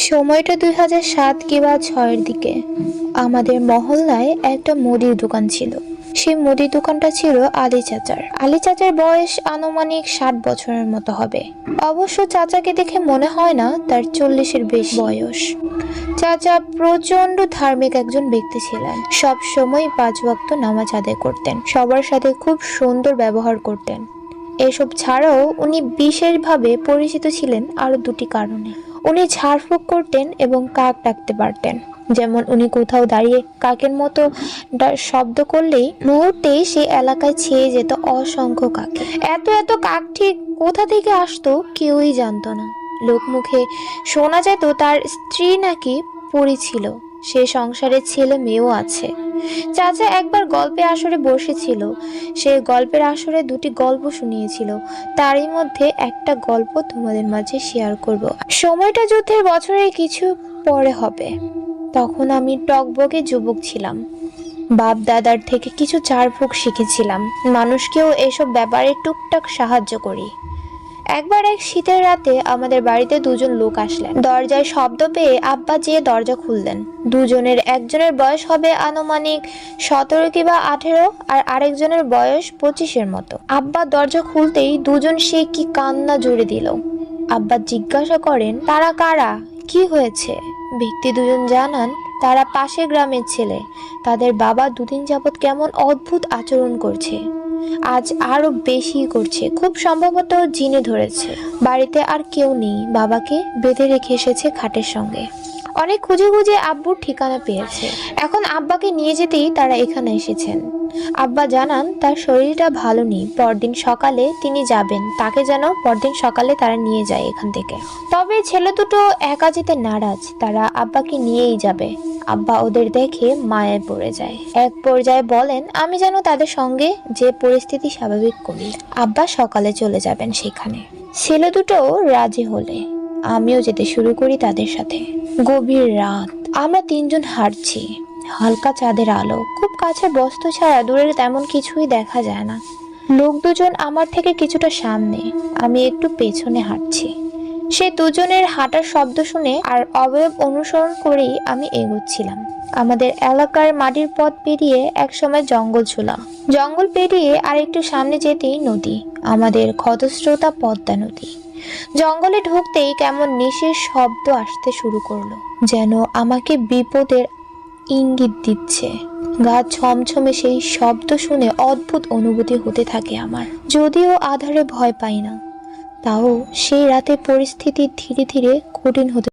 সময়টা 2007 কিংবা 6-এর দিকে। আমাদের মহল্লায় একটা মুদির দোকান ছিল। সেই মুদির দোকানটা ছিল আলী চাচার। আলী চাচার বয়স আনুমানিক 60 বছরের মতো হবে। অবশ্য চাচাকে দেখে মনে হয় না তার 40-এর বেশি বয়স। চাচা প্রচন্ড ধার্মিক একজন ব্যক্তি ছিলেন। সব সময় 5 ওয়াক্ত নামাজ আদায় করতেন, সবার সাথে খুব সুন্দর ব্যবহার করতেন। এসব ছাড়াও উনি বিশেষভাবে পরিচিত ছিলেন আরো দুটি কারণে। উনি ঝাড়ফুঁক করতেন এবং কাক ডাকতে পারতেন। যেমন উনি কোথাও দাঁড়িয়ে কাকের মতো শব্দ করলেই মুহূর্তেই সেই এলাকায় ছেয়ে যেত অসংখ্য কাক। এত এত কাক ঠিক কোথা থেকে আসতো কেউই জানতো না। লোকমুখে শোনা যেত তার স্ত্রী নাকি পরী ছিল, সে সংসারে ছেলে মেয়েও আছে। চাচা একবার গল্পের আসরে বসেছিল। সে গল্পের আসরে দুটি গল্প শুনিয়েছিল। তারই মধ্যে একটা গল্প তোমাদের মাঝে শেয়ার করব। সময়টা যুদ্ধের বছরের কিছু পরে হবে। তখন আমি টকবকে যুবক ছিলাম। বাপ দাদার থেকে কিছু ঝাড়ফুঁক শিখেছিলাম। মানুষকেও এসব ব্যাপারে টুকটাক সাহায্য করি। একবার এক শীতের রাতে আমাদের বাড়িতে দুজন লোক আসলেন। দরজায় শব্দ পেয়ে আব্বা যেয়ে দরজা খুললেন। দুজনের একজনের বয়স হবে আনুমানিক 17 কিংবা 18 আর আরেকজনের বয়স 25-এর মতো। আব্বা দরজা খুলতেই দুজন সে কি কান্না জুড়ে দিল। আব্বা জিজ্ঞাসা করেন, তারা কারা, কি হয়েছে? ব্যক্তি দুজন জানান তারা পাশের গ্রামের ছেলে। তাদের বাবা দুদিন যাবৎ কেমন অদ্ভুত আচরণ করছে, আজ আরো বেশি করছে। খুব সম্ভবত জিনে ধরেছে। বাড়িতে আর কেউ নেই, বাবাকে বেঁধে রেখে এসেছে খাটের সঙ্গে। অনেক খুঁজে খুঁজে আব্বুর ঠিকানা পেয়েছে। এখন আব্বাকে নিয়ে যেতেই তারা এখানে এসেছেন। আব্বা জানান তার শরীরটা ভালো নেই, পরদিন সকালে তিনি যাবেন। তাকে যেন পরদিন সকালে তারা নিয়ে যায় এখান থেকে। তবে ছেলে দুটো একা যেতে নারাজ, তারা আব্বাকে নিয়েই যাবে। আব্বা ওদের দেখে মায়ায় পড়ে যায়। এক পর্যায়ে বলেন, আমি যেন তাদের সঙ্গে যে পরিস্থিতি স্বাভাবিক করি। আব্বা সকালে চলে যাবেন সেখানে। ছেলে দুটো রাজি হলে আমিও যেতে শুরু করি তাদের সাথে। গভীর রাত, আমরা তিনজন হাঁটছি। হালকা চাঁদের আলো, খুব কাছে বস্তু ছাড়া দূরের তেমন কিছুই দেখা যায় না। লোক দুজন আমার থেকে কিছুটা সামনে, আমি একটু পেছনে হাঁটছি। সে দুজনের হাঁটার শব্দ শুনে আর অবয়ব অনুসরণ করেই আমি এগোচ্ছিলাম। আমাদের এলাকার মাটির পথ পেরিয়ে একসময় জঙ্গল ছিলাম। জঙ্গল পেরিয়ে আর একটু সামনে যেতেই নদী, আমাদের ক্ষতস্রোতা পদ্মা নদী। জঙ্গলে ঢুকতেই কেমন নিশির শব্দ আসতে শুরু করলো, যেন আমাকে বিপদের ইঙ্গিত দিচ্ছে। গা ছমছমে সেই শব্দ শুনে অদ্ভুত অনুভূতি হতে থাকে আমার। যদিও আধারে ভয় পাই না, তাও সেই রাতে পরিস্থিতি ধীরে ধীরে কঠিন হতে